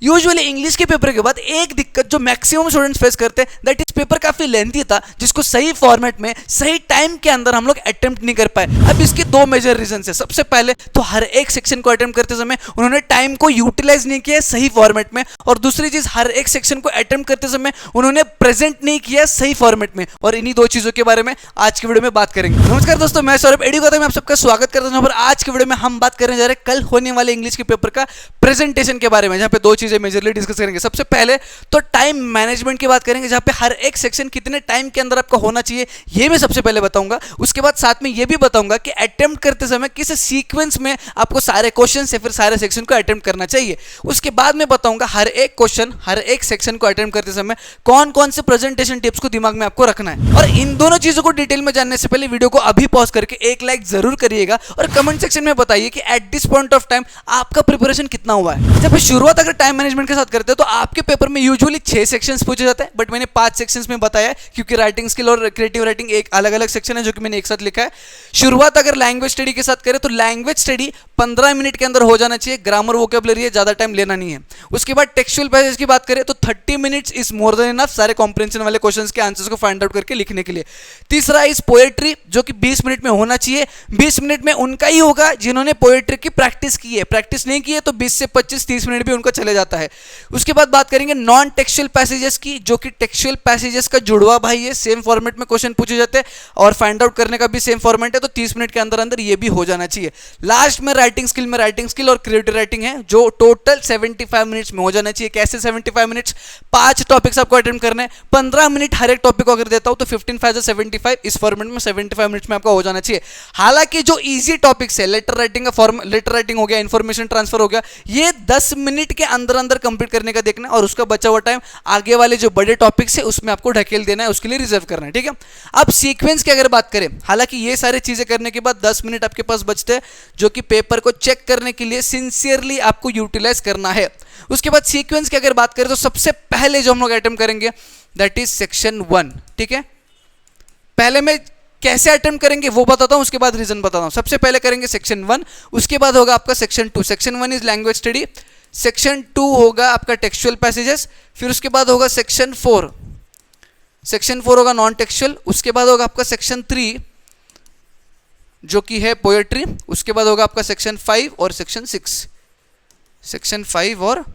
Usually English के paper के बाद एक दिक्कत जो मैक्सिमम स्टूडेंट्स फेस करते हैं दैट इज पेपर काफी लेंथी था जिसको सही फॉर्मेट में सही टाइम के अंदर हम लोग अटेम्प्ट नहीं कर पाए। अब इसके दो मेजर रीजन है। सबसे पहले तो हर एक सेक्शन को अटेम्प्ट करते समय उन्होंने टाइम को यूटिलाइज नहीं किया सही फॉर्मेट में, और दूसरी चीज हर एक सेक्शन को अटेम्प्ट करते समय उन्होंने प्रेजेंट नहीं किया सही फॉर्मेट में। और इन्हीं दो चीजों के बारे में आज की वीडियो में बात करेंगे। नमस्कार दोस्तों, मैं सौरभ एडुकेटर में आप सबका स्वागत करता हूं। आज की वीडियो में हम बात करने जा रहे हैं कल होने वाले इंग्लिश के पेपर का प्रेजेंटेशन के बारे में, जहां पे दो चीजें मेजरली डिस्कस करेंगे। सबसे पहले तो टाइम मैनेजमेंट की बात करेंगे, जहां पे हर एक सेक्शन कितने टाइम के अंदर आपका होना चाहिए ये मैं सबसे पहले बताऊंगा। उसके बाद साथ में ये भी बताऊंगा कि अटेम्प्ट करते समय किस सीक्वेंस में आपको सारे क्वेश्चन या फिर सारे सेक्शन को अटेम्प्ट करना चाहिए। उसके बाद मैं बताऊंगा हर एक क्वेश्चन हर एक सेक्शन को अटेम्प्ट करते समय कौन कौन से प्रेजेंटेशन टिप्स को दिमाग में आपको रखना है। और इन दोनों चीजों को डिटेल में जानने से पहले वीडियो को अभी पॉज करके एक लाइक जरूर करिएगा और कमेंट सेक्शन में बताइए कि at this point of time आपका प्रिपरेशन कितना हुआ है। जब शुरुआत अगर टाइम मैनेजमेंट के साथ करते हैं तो आपके पेपर में यूजुअली 6 सेक्शंस पूछे जाते हैं, बट मैंने 5 सेक्शंस में बताया क्योंकि राइटिंग स्किल और क्रिएटिव राइटिंग एक अलग अलग सेक्शन है जो कि मैंने एक साथ लिखा है। शुरुआत अगर लैंग्वेज स्टडी के साथ करें तो लैंग्वेज स्टडी 15 मिनट के अंदर हो जाना चाहिए। ग्रामर वोकैबुलरी है, ज्यादा टाइम लेना नहीं है। उसके बाद टेक्सचुअल पैसेज की बात करें तो 30 minutes is more than enough सारे कॉम्प्रिहेंशन वाले क्वेश्चंस के आंसर्स को फाइंड आउट करके लिखने के लिए। तीसरा इज पोएट्री जो कि 20 मिनट में होना चाहिए। 20 मिनट में उनका ही होगा जिन्होंने पोएट्री की प्रैक्टिस की है। प्रैक्टिस नहीं की है तो 20 से 25-30 मिनट भी उनका चले जाता है। उसके बाद बात करेंगे नॉन टेक्सचुअल पैसेजेस की, जो कि टेक्सचुअल पैसेजेस का जुड़वा भाई है। सेम फॉर्मेट में क्वेश्चन पूछे जाते हैं और फाइंड आउट करने का भी सेम फॉर्मेट है, तो 30 मिनट के अंदर अंदर ये भी हो जाना चाहिए। लास्ट में राइटिंग स्किल और क्रिएटिव राइटिंग है जो टोटल 75 मिनट्स में हो जाना चाहिए। कैसे 75 मिनट्स? 5 टॉपिक्स आपको अटेम्प्ट करने हैं, 15 मिनट हर एक टॉपिक को अगर देता हूं तो 15 5 75 इस फॉर्मेट में 75 मिनट्स में आपका हो जाना चाहिए। हालांकि जो इजी टॉपिक्स है, लेटर राइटिंग हो गया, इंफॉर्मेशन ट्रांसफर हो गया, ये 10 मिनट के अंदर अंदर कंप्लीट करने का देखना है और उसका बचा हुआ टाइम आगे वाले जो बड़े टॉपिक्स है उसमें आपको ढकेल देना है, उसके लिए रिजर्व करना है। ठीक है, अब सीक्वेंस की अगर बात करें, हालांकि ये सारी चीजें करने के बाद 10 मिनट आपके पास बचते हैं जो कि पेपर को चेक करने के लिए सिंसियरली आपको यूटिलाइज करना है। उसके बाद सीक्वेंस की अगर बात करें तो सबसे पहले जो हम लोग अटेम्प्ट करेंगे दैट इज सेक्शन 1। ठीक है, पहले मैं कैसे अटेम्प्ट करेंगे वो बताता हूं, उसके बाद रीजन बताता हूं। सबसे पहले करेंगे सेक्शन 1, उसके बाद होगा आपका section 2। Section 1 is language study, section 2 होगा आपका टेक्सचुअल पैसेजेस, फिर उसके बाद होगा सेक्शन 4। सेक्शन 4 होगा नॉन टेक्सचुअल, उसके बाद होगा आपका सेक्शन 3 जो कि है पोएट्री, उसके बाद होगा आपका सेक्शन 5 और सेक्शन 6। सेक्शन 5 और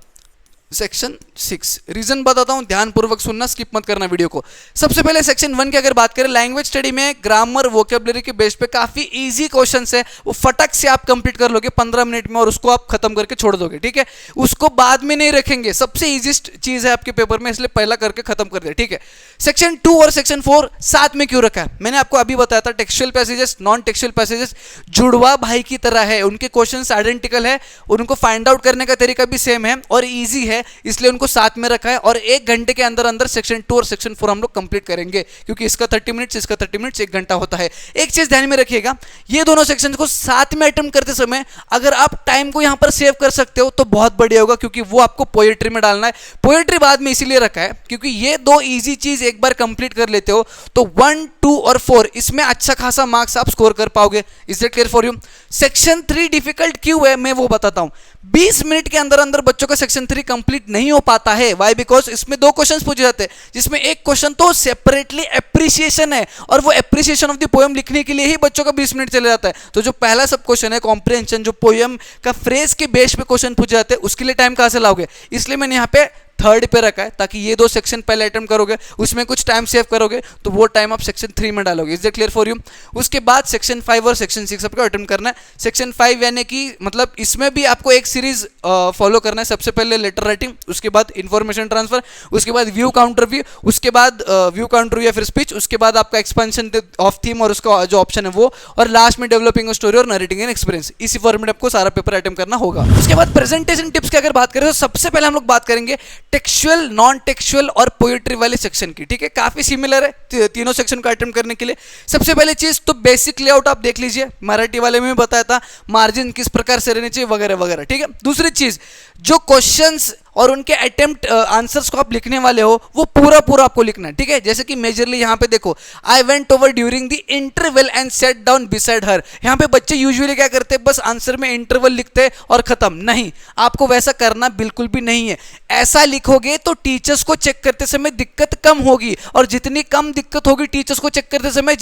सेक्शन 6 रीजन बताता हूं, ध्यानपूर्वक सुनना, स्किप मत करना वीडियो को। सबसे पहले सेक्शन 1 की अगर बात करें, लैंग्वेज स्टडी में ग्रामर वोकैबुलरी के बेस पे काफी इजी क्वेश्चंस है, वो फटक से आप कंप्लीट कर लोगे 15 मिनट में और उसको आप खत्म करके छोड़ दोगे। ठीक है, उसको बाद में नहीं रखेंगे, सबसे इजीस्ट चीज है आपके पेपर में, इसलिए पहला करके खत्म कर दिया। ठीक है, सेक्शन 2 और सेक्शन 4 साथ में क्यों रखा है मैंने आपको अभी बताया था। Textual passages non textual passages जुड़वा भाई की तरह है, उनके क्वेश्चंस आइडेंटिकल है, उनको फाइंड आउट करने का तरीका भी सेम है और इजी है, इसलिए उनको साथ में रखा है। और 1 घंटे के अंदर अंदर सेक्शन 2 और सेक्शन 4 हम लोग कंप्लीट करेंगे, क्योंकि इसका 30 मिनट्स इसका 30 मिनट्स 1 घंटा होता है। एक चीज ध्यान में रखिएगा, ये दोनों सेक्शन को साथ में अटेम्प्ट करते समय अगर आप टाइम को यहां पर सेव कर सकते हो तो बहुत बढ़िया होगा, क्योंकि वो आपको पोएट्री में डालना है। पोएट्री बाद में इसीलिए रखा है क्योंकि ये दो इजी चीज एक बार कंप्लीट कर लेते हो तो 1, 2 और 4 इसमें अच्छा खासा मार्क्स आप स्कोर कर पाओगे। Is that clear for you? Section 3 difficult क्यों है मैं वो बताता हूं। 20 मिनट के अंदर अंदर बच्चों का सेक्शन 3 कंप्लीट नहीं हो पाता है। व्हाई? बिकॉज इसमें 2 क्वेश्चंस पूछे जाते हैं, जिसमें एक क्वेश्चन तो सेपरेटली एप्रिसिएशन है और वो एप्रिसिएशन ऑफ द पोएम लिखने के लिए ही बच्चों का 20 मिनट चले जाता है। तो जो पहला सब क्वेश्चन है कॉम्प्रिहेंशन, जो पोएम का फ्रेज के बेस पे क्वेश्चन पूछे जाते हैं, उसके लिए टाइम कहां से लाओगे? इसलिए मैंने यहाँ पे 3rd पे रखा है, ताकि ये 2 सेक्शन पहले अटेम्प्ट करोगे, उसमें कुछ टाइम सेव करोगे तो वो टाइम आप सेक्शन 3 में डालोगे। Is that clear for you? उसके बाद सेक्शन 5 और सेक्शन 6 आपको अटेम्प्ट करना है। सेक्शन 5 यानी कि मतलब इसमें भी आपको एक सीरीज फॉलो करना है। सबसे पहले लेटर राइटिंग, उसके बाद इंफॉर्मेशन ट्रांसफर, उसके बाद व्यू काउंटर व्यू, उसके बाद व्यू काउंटर व्यू या फिर स्पीच, उसके बाद आपका एक्सपेंशन ऑफ थीम और उसका जो ऑप्शन है वो, और लास्ट में डेवलपिंग स्टोरी और नरेटिंग एंड एक्सपीरियंस। इसी फॉर्मेट आपको सारा पेपर अटेम्प्ट करना होगा। उसके बाद प्रेजेंटेशन टिप्स की अगर बात करें तो सबसे पहले हम लोग बात करेंगे टेक्सचुअल, नॉन टेक्सचुअल और पोएट्री वाले सेक्शन की। ठीक है, काफी सिमिलर है तीनों सेक्शन को अटेम्प्ट करने के लिए। सबसे पहले चीज तो बेसिक लेआउट आप देख लीजिए, मराठी वाले में भी बताया था, मार्जिन किस प्रकार से रहने चाहिए वगैरह वगैरह। ठीक है, दूसरी चीज जो क्वेश्चंस और उनके अटेम्प्ट आंसर्स को आप लिखने वाले हो वो पूरा पूरा आपको लिखना है, ठीक है। जैसे कि मेजरली यहाँ पे देखो, I went over during the interval and set down beside her. यहाँ पे बच्चे यूजुअली क्या करते हैं, बस आंसर में इंटरवल लिखते हैं और खत्म। नहीं, आपको वैसा करना बिल्कुल भी नहीं है। ऐसा लिखोगे तो टीचर्स को चेक करते समय दिक्कत कम होगी, और जितनी कम दिक्कत होगी टीचर्स को चेक करते समय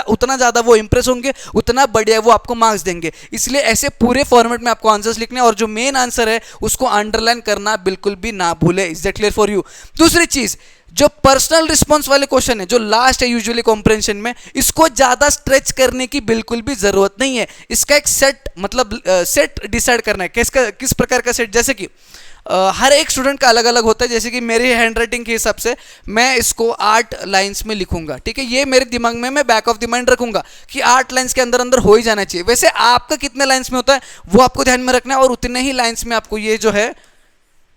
उतना ज्यादा वो इंप्रेस होंगे, उतना बढ़िया वो आपको मार्क्स देंगे। इसलिए ऐसे पूरे फॉर्मेट में आपको आंसर्स लिखने, और जो मेन आंसर है उसको अंडरलाइन करना बिल्कुल भी ना भूले। Is that clear for you? दूसरी चीज, जो पर्सनल रिस्पॉन्स वाले क्वेश्चन है, जो लास्ट है यूजुअली कॉम्प्रिहेंशन में, इसको ज्यादा स्ट्रेच करने की बिल्कुल भी जरूरत नहीं है। इसका एक सेट मतलब सेट डिसाइड करना है, किस प्रकार का सेट। जैसे कि हर एक स्टूडेंट का अलग अलग होता है। जैसे कि मेरी हैंडराइटिंग के हिसाब से मैं इसको 8 लाइंस में लिखूंगा, ठीक है। ये मेरे दिमाग में मैं बैक ऑफ द माइंड रखूंगा कि 8 लाइंस के अंदर अंदर हो ही जाना चाहिए। वैसे आपका कितने लाइंस में होता है वो आपको ध्यान में रखना है, और उतने ही लाइंस में आपको ये जो है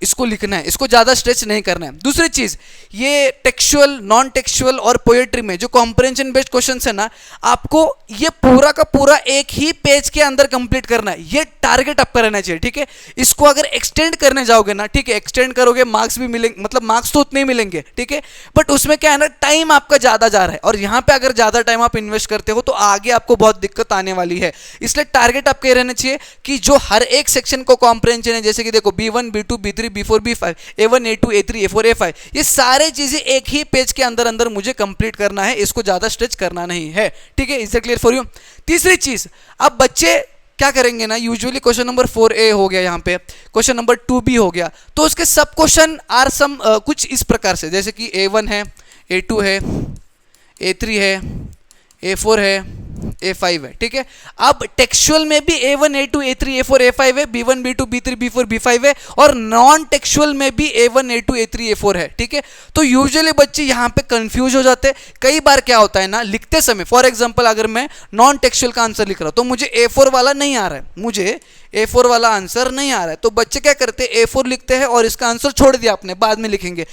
इसको लिखना है, इसको ज्यादा स्ट्रेच नहीं करना है। दूसरी चीज, ये टेक्सुअल, नॉन टेक्सुअल और पोएट्री में जो कॉम्प्रिहेंशन बेस्ड क्वेश्चंस है ना, आपको ये पूरा का पूरा एक ही पेज के अंदर कंप्लीट करना है। ये टारगेट आपका रहना चाहिए, ठीक है। इसको अगर एक्सटेंड करने जाओगे ना, ठीक है, एक्सटेंड करोगे मार्क्स भी मिलेंगे, मतलब मार्क्स तो उतने ही मिलेंगे, ठीक है, बट उसमें क्या है ना, टाइम आपका ज्यादा जा रहा है, और यहां पे अगर ज्यादा टाइम आप इन्वेस्ट करते हो तो आगे आपको बहुत दिक्कत आने वाली है। इसलिए टारगेट आपका रहना चाहिए कि जो हर एक सेक्शन को कॉम्प्रिहेंशन है, जैसे कि देखो B1 B2 B3 B4 B5, A1 A2 A3 A4 A5, ये सारे चीजें एक ही पेज के अंदर अंदर मुझे कंप्लीट करना है, इसको ज्यादा स्ट्रेच करना नहीं है, ठीक है। Is it clear for you? तीसरी चीज, अब बच्चे क्या करेंगे ना, यूजुअली क्वेश्चन नंबर 4A हो गया, यहाँ पे क्वेश्चन नंबर 2B हो गया, तो उसके सब क्वेश्चन आर सम कुछ इस प्रकार से, जैसे कि A1 है, A2 है, A3 है, A4 है, A5 है, ठीक है। अब टेक्सुअल में भी A1 A2 A3 A4 A5 है, B1 B2 B3 B4 B5 है, और नॉन टेक्सुअल में भी A1 A2 A3 A4 है, ठीक है। तो यूजुअली बच्चे यहाँ पे कंफ्यूज हो जाते हैं। कई बार क्या होता है ना, लिखते समय, फॉर एग्जांपल अगर मैं नॉन टेक्सुअल का आंसर लिख रहा हूँ तो मुझे A4 वाला नहीं आ रहा है, मुझे A4 वाला आंसर नहीं आ रहा है, तो बच्चे क्या करते हैं, A4 लिखते हैं और इसका आंसर छोड़ दिया आपने, बाद में लिखेंगे।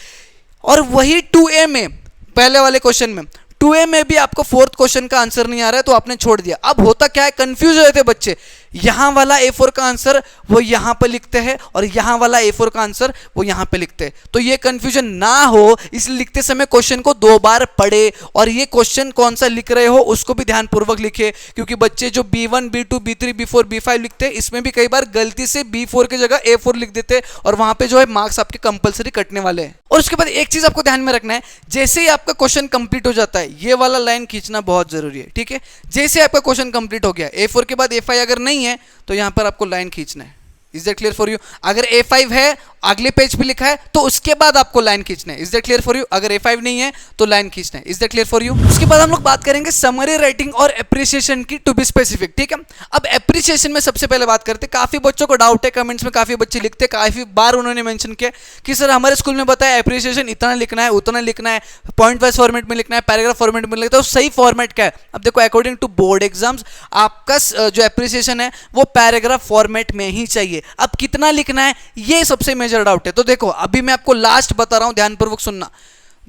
और वही 2A में, पहले वाले क्वेश्चन में 2A में भी आपको 4th क्वेश्चन का आंसर नहीं आ रहा है तो आपने छोड़ दिया। अब होता क्या है, कंफ्यूज हो जाते बच्चे, यहां वाला A4 का आंसर वो यहां पर लिखते हैं और यहां वाला A4 का आंसर वो यहां पे लिखते हैं। तो ये कंफ्यूजन ना हो इसलिए लिखते समय क्वेश्चन को 2 बार पढ़े, और ये क्वेश्चन कौन सा लिख रहे हो उसको भी ध्यानपूर्वक लिखे, क्योंकि बच्चे जो B1 B2 B3 B4 B5 लिखते हैं इसमें भी कई बार गलती से B4 की जगह A4 लिख देते हैं, और वहां पे जो है मार्क्स आपके कंपलसरी कटने वाले हैं। और उसके बाद एक चीज आपको ध्यान में रखना है, जैसे ही आपका क्वेश्चन कंप्लीट हो जाता है, ये वाला लाइन खींचना बहुत जरूरी है, ठीक है। जैसे आपका क्वेश्चन कंप्लीट हो गया, A4 के बाद A5 अगर नहीं है तो यहां पर आपको लाइन खींचना है। Is that clear for you? अगर A5 है, अगले पेज पे लिखा है, तो उसके बाद आपको लाइन खींचना है। Is that clear for you? अगर A5 नहीं है तो लाइन खींचना है। Is that clear for you? उसके बाद हम लोग बात करेंगे समरी राइटिंग और एप्रिसिएशन की, टू बी स्पेसिफिक, ठीक है। अब एप्रिसिएशन में सबसे पहले बात करते हैं, काफी बच्चों को डाउट है, कमेंट्स में काफी बच्चे लिखते हैं, काफी बार उन्होंने मेंशन किया कि सर हमारे स्कूल में बताया एप्रिसिएशन इतना लिखना है, उतना लिखना है, पॉइंट वाइज फॉर्मेट में लिखना है, पैराग्राफ फॉर्मेट में लिखना है, तो सही फॉर्मेट क्या है? अब देखो, अकॉर्डिंग टू बोर्ड एग्जाम्स आपका जो एप्रिसिएशन है वो पैराग्राफ फॉर्मेट में ही चाहिए। अब कितना लिखना है ये सबसे मेजर डाउट है। तो देखो, अभी मैं आपको लास्ट बता रहा हूं, ध्यानपूर्वक सुनना।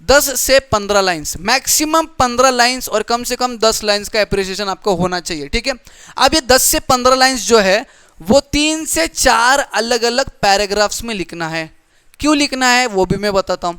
10 से 15 लाइंस, मैक्सिमम 15 लाइंस और कम से कम 10 लाइंस का एप्रिसिएशन आपको होना चाहिए, ठीक है। अब ये 10 से 15 लाइंस जो है वो 3 से 4 अलग अलग पैराग्राफ्स में लिखना है। क्यों लिखना है वो भी मैं बताता हूं।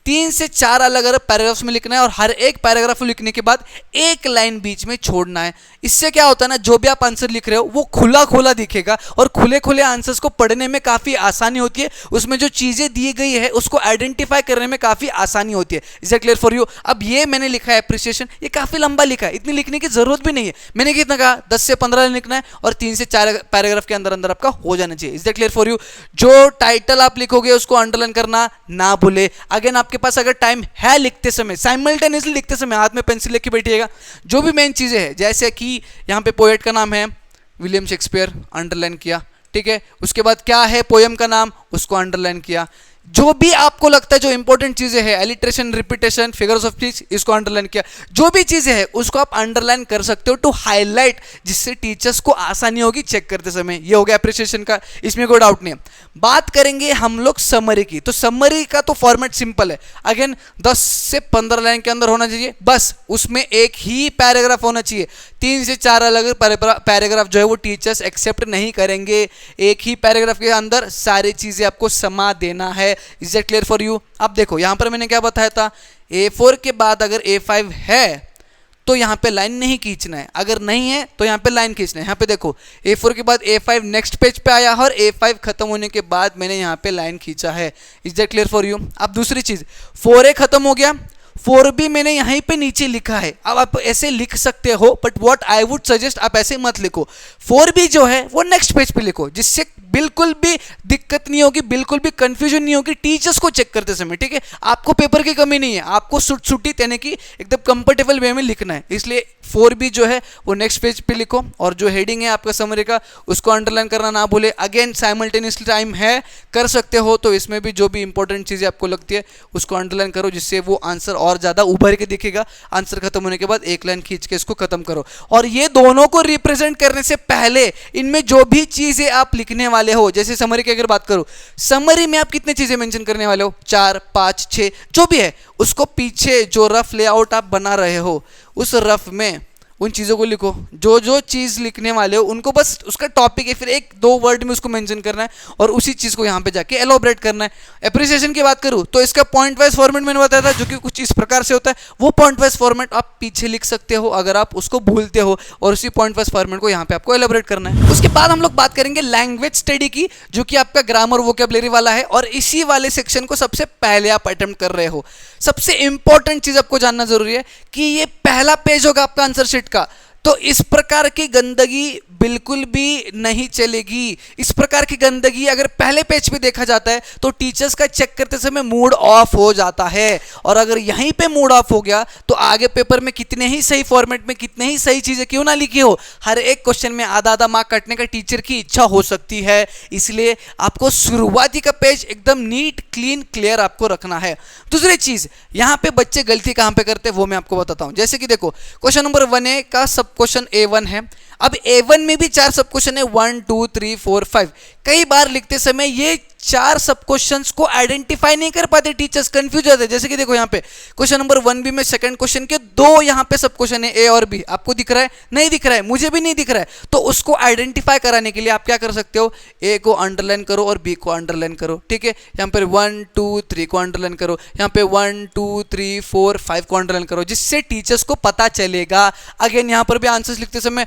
3 से 4 अलग अलग पैराग्राफ्स में लिखना है, और हर एक पैराग्राफ लिखने के बाद एक लाइन बीच में छोड़ना है। इससे क्या होता है ना, जो भी आप आंसर लिख रहे हो वो खुला खुला दिखेगा, और खुले खुले आंसर्स को पढ़ने में काफी आसानी होती है, उसमें जो चीजें दी गई है उसको आइडेंटिफाई करने में काफी आसानी होती है। Is that clear for you? अब ये मैंने लिखा है एप्रिसिएशन, ये काफी लंबा लिखा है, इतनी लिखने की जरूरत भी नहीं है। मैंने कितना कहा, 10 से 15 लिखना है और 3 से 4 पैराग्राफ के अंदर अंदर आपका हो जाना चाहिए। Is that clear for you? जो टाइटल आप लिखोगे उसको अंडरलाइन करना ना भूले। अगेन, आपके पास अगर टाइम है लिखते समय, साइमल्टेनियसली लिखते समय हाथ में पेंसिल लेके बैठिएगा, जो भी मेन चीजें हैं, जैसे कि यहाँ पे पोएट का नाम है विलियम शेक्सपियर, अंडरलाइन किया, ठीक है। उसके बाद क्या है पोएम का नाम, उसको अंडरलाइन किया। जो भी आपको लगता है जो इंपॉर्टेंट चीजें हैं, alliteration, repetition, figures of speech, इसको अंडरलाइन किया, जो भी चीजें हैं उसको आप अंडरलाइन कर सकते हो टू हाईलाइट, जिससे टीचर्स को आसानी होगी चेक करते समय। ये हो गया अप्रिसिएशन का, इसमें कोई डाउट नहीं है। बात करेंगे हम लोग समरी की, तो समरी का तो फॉर्मेट सिंपल है, अगेन 10 से 15 लाइन के अंदर होना चाहिए, बस उसमें एक ही पैराग्राफ होना चाहिए। 3 से 4 अलग पैराग्राफ जो है वो टीचर्स एक्सेप्ट नहीं करेंगे, एक ही पैराग्राफ के अंदर सारी चीजें आपको समा देना है। Is that clear for you? अब देखो यहां पर मैंने क्या बताया था, A4 के बाद अगर A5 है तो यहां पे लाइन नहीं खींचना है, अगर नहीं है तो यहां पे लाइन खींचना है। यहां पे देखो A4 के बाद A5 नेक्स्ट पेज पे आया और A5 खत्म होने के बाद मैंने यहां पे लाइन खींचा है। Is that clear for you? अब दूसरी चीज, 4A खत्म हो गया, 4B मैंने यहीं पे नीचे लिखा है। अब आप ऐसे लिख सकते हो, but what I would suggest आप ऐसे मत लिखो, 4B जो है वो नेक्स्ट पेज पे लिखो, जिससे बिल्कुल भी दिक्कत नहीं होगी, बिल्कुल भी कंफ्यूजन नहीं होगी टीचर्स को चेक करते समय। ठीक है, आपको पेपर की कमी नहीं है, आपको सुटी यानी कि एकदम कंफर्टेबल वे में लिखना है, इसलिए 4B जो है वो नेक्स्ट पेज पे लिखो, और जो हेडिंग है आपका समरी का उसको अंडरलाइन करना ना भूले। अगेन साइमल्टेनियसली टाइम है, कर सकते हो तो इसमें भी जो भी इंपॉर्टेंट चीजें आपको लगती है उसको अंडरलाइन करो, जिससे वो आंसर और ज्यादा उभर के दिखेगा। आंसर खत्म होने के बाद एक लाइन खींच के इसको खत्म करो। और ये दोनों को रिप्रेजेंट करने से पहले इनमें जो भी चीजें आप लिखने वाले हो, जैसे समरी की अगर बात करूं, समरी में आप कितने चीजें मेंशन करने वाले हो, 4, 5, 6 जो भी है, उसको पीछे जो रफ लेआउट आप बना रहे हो उस रफ में उन चीज़ों को लिखो। जो जो चीज़ लिखने वाले हो उनको बस उसका टॉपिक है, फिर 1-2 वर्ड में उसको मेंशन करना है और उसी चीज़ को यहाँ पे जाके एलोबरेट करना है। एप्रिसिएशन की बात करूँ तो इसका पॉइंट वाइज फॉर्मेट मैंने बताया था, जो कि कुछ इस प्रकार से होता है। वो पॉइंट वाइज फॉर्मेट आप पीछे लिख सकते हो अगर आप उसको भूलते हो, और उसी पॉइंट वाइज फॉर्मेट को यहाँ पे आपको एलोबरेट करना है। उसके बाद हम लोग बात करेंगे लैंग्वेज स्टडी की, जो कि आपका ग्रामर वोकैबुलरी वाला है, और इसी वाले सेक्शन को सबसे पहले आप अटेम्प्ट कर रहे हो। सबसे इंपॉर्टेंट चीज़ आपको जानना जरूरी है कि ये पहला पेज होगा आपका आंसर शीट का, तो इस प्रकार की गंदगी बिल्कुल भी नहीं चलेगी। इस प्रकार की गंदगी अगर पहले पेज पे देखा जाता है तो टीचर्स का चेक करते समय मूड ऑफ हो जाता है, और अगर यहीं पे मूड ऑफ हो गया तो आगे पेपर में कितने ही सही फॉर्मेट में कितने ही सही चीजें क्यों ना लिखी हो, हर एक क्वेश्चन में आधा आधा मार्क काटने का टीचर की इच्छा हो सकती है। इसलिए आपको शुरुआती का पेज एकदम नीट, क्लीन, क्लियर आपको रखना है। दूसरी चीज, यहाँ पे बच्चे गलती कहाँ पे करते हैं वो मैं आपको बताता हूँ। जैसे कि देखो क्वेश्चन नंबर 1A का सब क्वेश्चन A1 है। अब A1 में भी 4 सब क्वेश्चन है, 1, 2, 3, 4, 5। कई बार लिखते समय ये 4 सब क्वेश्चंस को आइडेंटिफाई नहीं कर पाते, टीचर्स कंफ्यूज होते हैं। जैसे कि देखो यहाँ पे क्वेश्चन नंबर 1B में सेकंड क्वेश्चन के 2 यहाँ पे सब क्वेश्चन है, A और B। आपको दिख रहा है? नहीं दिख रहा है, मुझे भी नहीं दिख रहा है। तो उसको आइडेंटिफाई कराने के लिए आप क्या कर सकते हो, A को अंडरलाइन करो और B को अंडरलाइन करो। ठीक है, यहाँ पर 1, 2, 3 को अंडरलाइन करो, यहाँ पे 1, 2, 3, 4, 5 को अंडरलाइन करो, जिससे टीचर्स को पता चलेगा। अगेन यहाँ पर भी आंसर्स लिखते समय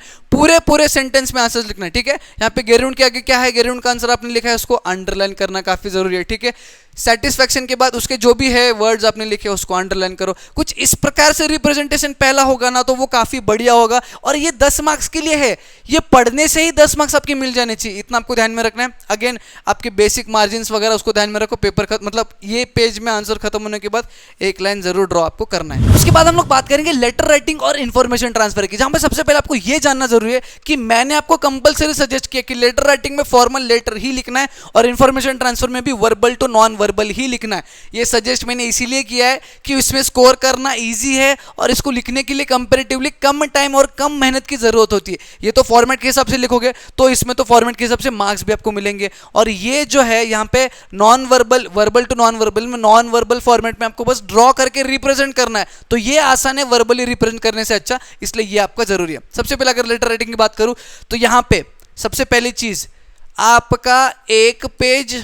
पूरे सेंटेंस में आंसर्स लिखना है। ठीक है, यहाँ पे गेराउंड के आगे क्या है, गेराउंड का आंसर आपने लिखा है, उसको अंडरलाइन करना काफी जरूरी है। ठीक है, सेटिस्फैक्शन के बाद उसके जो भी है वर्ड्स आपने लिखे उसको अंडरलाइन करो। कुछ इस प्रकार से रिप्रेजेंटेशन पहला होगा ना तो वो काफी बढ़िया होगा, और ये 10 मार्क्स के लिए है, ये पढ़ने से ही 10 मार्क्स आपके मिल जाने चाहिए, इतना आपको ध्यान में रखना है। अगेन आपके बेसिक मार्जिन वगैरह उसको ध्यान में रखो। पेपर मतलब ये पेज में आंसर खत्म होने के बाद एक लाइन जरूर ड्रॉ आपको करना है। उसके बाद हम लोग बात करेंगे लेटर राइटिंग और इन्फॉर्मेशन ट्रांसफर की, जहां पर सबसे पहले आपको ये जानना जरूरी है कि मैंने आपको कंपलसरी सजेस्ट किया कि लेटर राइटिंग में फॉर्मल लेटर ही लिखना है और इन्फॉर्मेशन ट्रांसफर में भी वर्बल टू नॉन वर्बल ही लिखना है। ये सजेस्ट मैंने इसीलिए किया है कि इसमें स्कोर करना इजी है और इसको लिखने के लिए कंपैरेटिवली कम टाइम और कम मेहनत की जरूरत होती है। ये तो फॉर्मेट के हिसाब से लिखोगे तो इसमें तो फॉर्मेट के हिसाब से मार्क्स भी आपको मिलेंगे, और ये जो है यहाँ पे non verbal, verbal to non verbal में नॉन वर्बल फॉर्मेट में आपको बस ड्रॉ करके रिप्रेजेंट करना है, तो ये आसान है वर्बली रिप्रेजेंट करने से अच्छा, इसलिए ये आपका जरूरी है। सबसे पहले अगर लेटर राइटिंग की बात करूं तो यहाँ पे सबसे पहली चीज आपका 1 पेज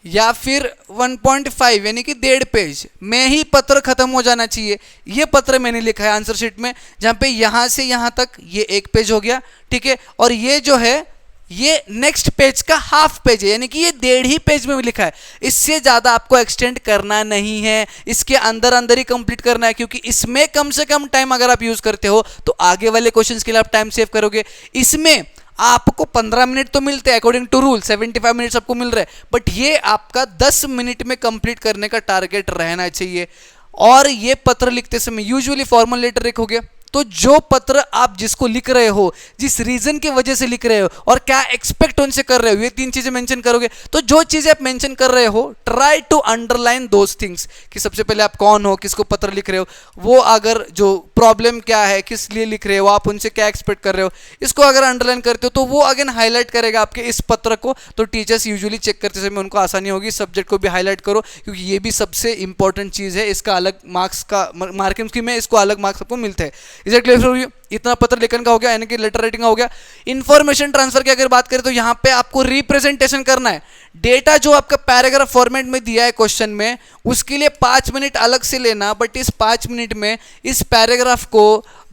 या फिर 1.5 यानी कि 1.5 पेज में ही पत्र खत्म हो जाना चाहिए। ये पत्र मैंने लिखा है आंसर शीट में, जहां पे यहां से यहां तक ये 1 पेज हो गया। ठीक है, और ये जो है ये नेक्स्ट पेज का हाफ पेज है, यानी कि ये 1.5 पेज में लिखा है। इससे ज्यादा आपको एक्सटेंड करना नहीं है, इसके अंदर अंदर ही कंप्लीट करना है, क्योंकि इसमें कम से कम टाइम अगर आप यूज करते हो तो आगे वाले क्वेश्चंस के लिए आप टाइम सेव करोगे। इसमें आपको 15 मिनट तो मिलते हैं अकॉर्डिंग टू रूल, 75 मिनट्स आपको मिल रहे हैं, बट ये आपका 10 मिनट में कंप्लीट करने का टारगेट रहना चाहिए। और ये पत्र लिखते समय यूजुअली फॉर्मल लेटर लिखोगे तो जो पत्र आप जिसको लिख रहे हो, जिस रीजन की वजह से लिख रहे हो और क्या एक्सपेक्ट उनसे कर रहे हो, ये 3 चीजें मेंशन करोगे। तो जो चीजें आप मेंशन कर रहे हो, try to underline those things, कि सबसे पहले आप कौन हो, किसको पत्र लिख रहे हो, वो अगर जो प्रॉब्लम क्या है, किस लिए लिख रहे हो, आप उनसे क्या एक्सपेक्ट कर रहे हो, इसको अगर अंडरलाइन करते हो तो वो अगेन हाईलाइट करेगा आपके इस पत्र को। तो टीचर्स यूजुअली चेक करते समय उनको आसानी होगी। सब्जेक्ट को भी हाईलाइट करो, क्योंकि ये भी सबसे इंपॉर्टेंट चीज है, इसका अलग मार्क्स का मार्किंग स्कीम है, इसको अलग मार्क्स आपको मिलते हैं। Is it clear for you? इतना पत्र लेखन का हो गया, यानी कि लेटर राइटिंग का हो गया। इंफॉर्मेशन ट्रांसफर की अगर बात करें तो यहां पे आपको रिप्रेजेंटेशन करना है। डेटा जो आपका पैराग्राफ फॉर्मेट में दिया है क्वेश्चन में, उसके लिए 5 मिनट अलग से लेना, बट इस 5 मिनट में इस पैराग्राफ को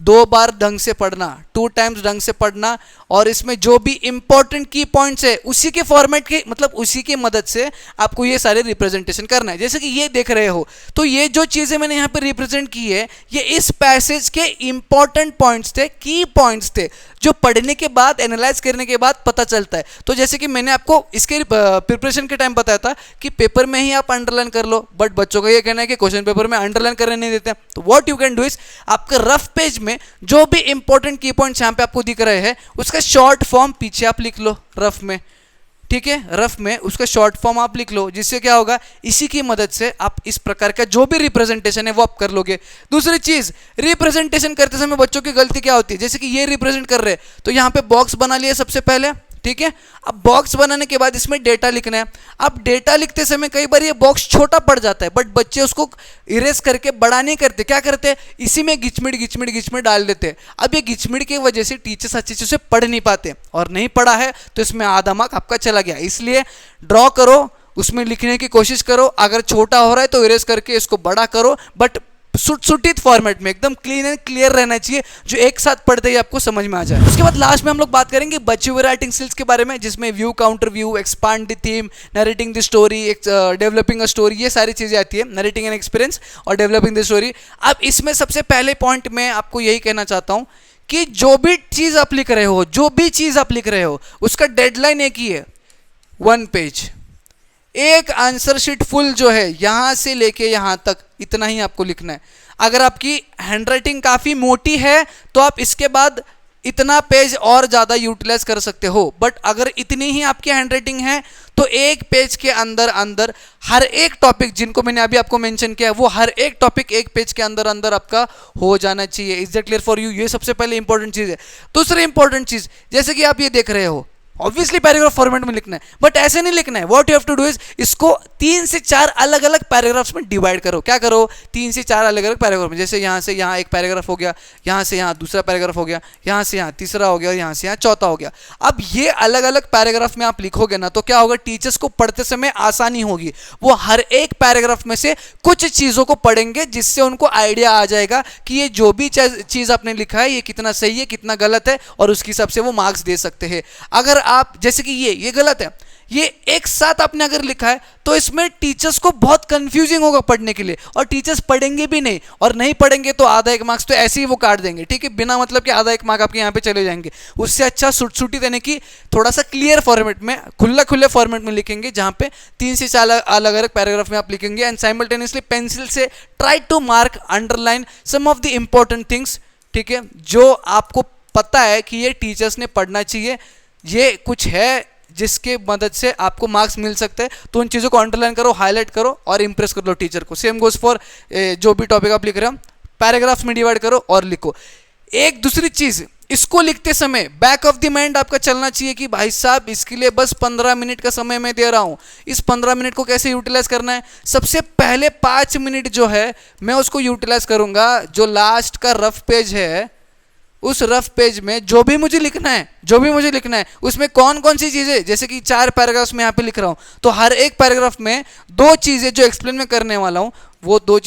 2 बार ढंग से पढ़ना, 2 टाइम्स ढंग से पढ़ना, और इसमें जो भी इंपॉर्टेंट की पॉइंट्स है उसी के फॉर्मेट के, मतलब उसी की मदद से आपको ये सारे रिप्रेजेंटेशन करना है। जैसे कि ये देख रहे हो, तो ये जो चीजें मैंने यहाँ पे रिप्रेजेंट की है, ये इस पैसेज के इंपॉर्टेंट पॉइंट्स थे, की पॉइंट्स थे, जो पढ़ने के बाद, एनालाइज करने के बाद पता चलता है। तो जैसे कि मैंने आपको इसके प्रिपरेशन के टाइम बताया था कि पेपर में ही आप अंडरलाइन कर लो, बट बच्चों का ये कहना है कि क्वेश्चन पेपर में अंडरलाइन करने नहीं देते। तो what you can do is, आपके रफ पेज में जो भी इंपॉर्टेंट की पॉइंट्स यहाँ पे आपको दिख रहे हैं, उसका शॉर्ट फॉर्म पीछे आप लिख लो रफ में, ठीक है, रफ में उसका शॉर्ट फॉर्म आप लिख लो, जिससे क्या होगा, इसी की मदद से आप इस प्रकार का जो भी रिप्रेजेंटेशन है वो आप कर लोगे। दूसरी चीज, रिप्रेजेंटेशन करते समय बच्चों की गलती क्या होती है, जैसे कि ये रिप्रेजेंट कर रहे हैं, तो यहाँ पे बॉक्स बना लिया सबसे पहले, ठीक है। अब बॉक्स बनाने के बाद इसमें डेटा लिखना है। अब डेटा लिखते समय कई बार ये बॉक्स छोटा पड़ जाता है, बट बच्चे उसको इरेज करके बड़ा नहीं करते, क्या करते हैं, इसी में गिचमिड डाल देते हैं। अब ये गिचमिड की वजह से टीचर्स अच्छे से पढ़ नहीं पाते, और नहीं पढ़ा है तो इसमें आधा मार्क आपका चला गया। इसलिए ड्रॉ करो, उसमें लिखने की कोशिश करो, अगर छोटा हो रहा है तो इरेज करके इसको बड़ा करो, बट सुटित फॉर्मेट में एकदम क्लीन एंड क्लियर रहना चाहिए, जो एक साथ पढ़ते ही आपको समझ में आ जाए। उसके बाद लास्ट में हम लोग बात करेंगे बची हुई राइटिंग स्किल्स के बारे में, जिसमें view, counter view, expand the theme, narrating the story, developing a story, ये सारी चीजें आती है, नरेटिंग एन एक्सपीरियंस और डेवलपिंग द स्टोरी। अब इसमें सबसे पहले पॉइंट मैं आपको यही कहना चाहता हूं कि जो भी चीज आप लिख रहे हो, उसका डेडलाइन एक ही है, 1 पेज, एक आंसर शीट फुल जो है यहां से लेके यहां तक, इतना ही आपको लिखना है। अगर आपकी हैंडराइटिंग काफी मोटी है तो आप इसके बाद इतना पेज और ज्यादा यूटिलाइज कर सकते हो, बट अगर इतनी ही आपकी हैंडराइटिंग है तो एक पेज के अंदर हर एक टॉपिक जिनको मैंने अभी आपको मेंशन किया है, वो हर एक टॉपिक एक पेज के अंदर आपका हो जाना चाहिए। Is that clear for you? ये सबसे पहले इंपॉर्टेंट चीज है। दूसरी इंपॉर्टेंट चीज, जैसे कि आप ये देख रहे हो, ऑब्वियसली पैराग्राफ फॉर्मेट में लिखना है, बट ऐसे नहीं लिखना है। What you have to do is, इसको 3 से 4 अलग अलग पैराग्राफ्स में डिवाइड करो। क्या करो, 3 से 4 अलग अलग पैराग्राफ में, जैसे यहाँ से यहाँ एक पैराग्राफ हो गया, यहाँ से यहाँ दूसरा पैराग्राफ हो गया, यहाँ से यहाँ तीसरा हो गया, यहाँ से यहाँ चौथा हो गया। अब ये अलग अलग पैराग्राफ में आप लिखोगे ना, तो क्या होगा, टीचर्स को पढ़ते समय आसानी होगी। वो हर एक पैराग्राफ में से कुछ चीजों को पढ़ेंगे, जिससे उनको आइडिया आ जाएगा कि ये जो भी चीज आपने लिखा है ये कितना सही है, कितना गलत है, और उसके हिसाब से वो मार्क्स दे सकते हैं। अगर आप, जैसे कि ये गलत है, ये एक साथ आपने अगर लिखा है तो इसमें टीचर्स को बहुत कंफ्यूजिंग होगा पढ़ने के लिए, और टीचर्स पढ़ेंगे भी नहीं, और नहीं पढ़ेंगे तो आधा 1 मार्क्स तो ऐसे ही वो काट देंगे, ठीक है, बिना मतलब कि आधा 1 मार्क आपके यहाँ पे चले जाएंगे। उससे अच्छा सुटी देने की थोड़ा सा क्लियर फॉर्मेट में, खुले फॉर्मेट में लिखेंगे, जहां पे 3 से 4 अलग अलग पैराग्राफ में आप लिखेंगे, एंड साइमल्टेनियसली पेंसिल से try to mark, underline some of the important things, ठीक है, जो आपको पता है कि ये टीचर्स ने पढ़ना चाहिए, ये कुछ है जिसके मदद से आपको मार्क्स मिल सकते हैं। तो उन चीज़ों को अंडरलाइन करो, हाईलाइट करो और इंप्रेस कर लो टीचर को। सेम गोज फॉर जो भी टॉपिक आप लिख रहे हो, पैराग्राफ्स में डिवाइड करो और लिखो। एक दूसरी चीज, इसको लिखते समय बैक ऑफ द माइंड आपका चलना चाहिए कि भाई साहब इसके लिए बस 15 मिनट का समय मैं दे रहा हूं, इस 15 मिनट को कैसे यूटिलाइज करना है। सबसे पहले 5 मिनट जो है मैं उसको यूटिलाइज करूंगा, जो लास्ट का रफ पेज है, उस रफ पेज में जो भी मुझे लिखना है उसमें कौन कौन सी चीजें, जैसे कि 4 पैराग्राफ्स में यहाँ पे लिख रहा हूँ, तो हर एक पैराग्राफ में 2 चीजें जो एक्सप्लेन में करने वाला हूँ, वो 2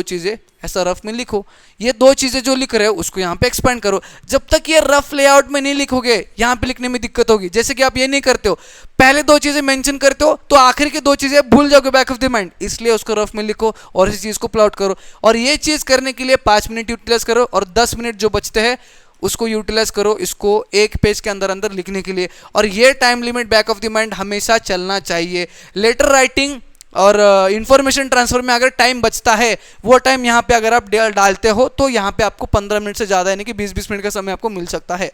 चीजें ऐसा रफ में लिखो। ये 2 चीजें जो लिख रहे हो उसको यहाँ पे एक्सपेंड करो। जब तक ये रफ लेआउट में नहीं लिखोगे, यहाँ पे लिखने में दिक्कत होगी। जैसे कि आप ये नहीं करते हो, पहले 2 चीजें मेंशन करते हो तो आखिर की 2 चीजें भूल जाओगे बैक ऑफ द माइंड, इसलिए उसको रफ में लिखो और इस चीज को प्लॉट करो। और ये चीज करने के लिए 5 मिनट यूटिलाइज करो, और 10 मिनट जो बचते हैं उसको यूटिलाइज करो इसको एक पेज के अंदर लिखने के लिए। और ये time limit back of the mind हमेशा चलना चाहिए। लेटर राइटिंग और इंफॉर्मेशन ट्रांसफर में अगर टाइम बचता है, वो टाइम यहाँ पे अगर आप डालते हो तो यहाँ पे आपको 15 मिनट से ज़्यादा यानी कि 20-20 मिनट का समय आपको मिल सकता है।